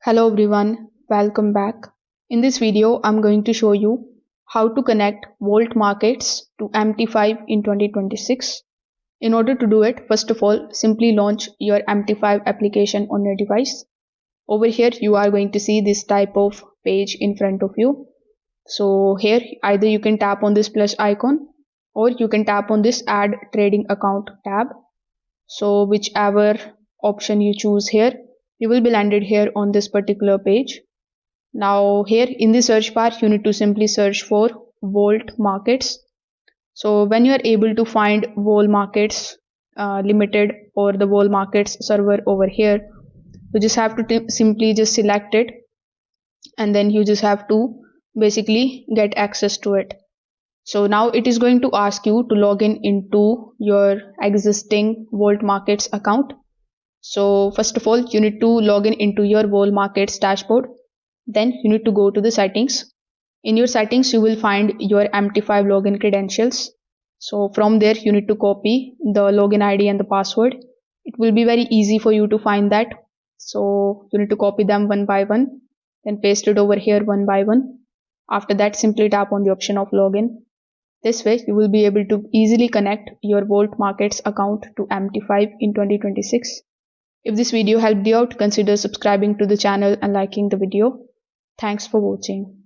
Hello everyone, welcome back. In this video, I'm going to show you how to connect Volt markets to MT5 in 2026. In order to do it, first of all, simply launch your MT5 application on your device. Over here, you are going to see this type of page in front of you. So here, either you can tap on this plus icon or you can tap on this add trading account tab. So whichever option you choose here, you will be landed here on this particular page. Now here in the search bar, you need to simply search for Volt markets. So when you are able to find Volt markets limited or the Volt markets server over here, you just have to simply just select it, and then you just have to basically get access to it. So now it is going to ask you to log in into your existing Volt markets account. So first of all, you need to log in into your Volt markets dashboard. Then you need to go to the settings. In your settings, you will find your MT5 login credentials. So from there, you need to copy the login ID and the password. It will be very easy for you to find that. So you need to copy them one by one, then paste it over here one by one. After that, simply tap on the option of login. This way, you will be able to easily connect your Volt markets account to MT5 in 2026. If this video helped you out, consider subscribing to the channel and liking the video. Thanks for watching.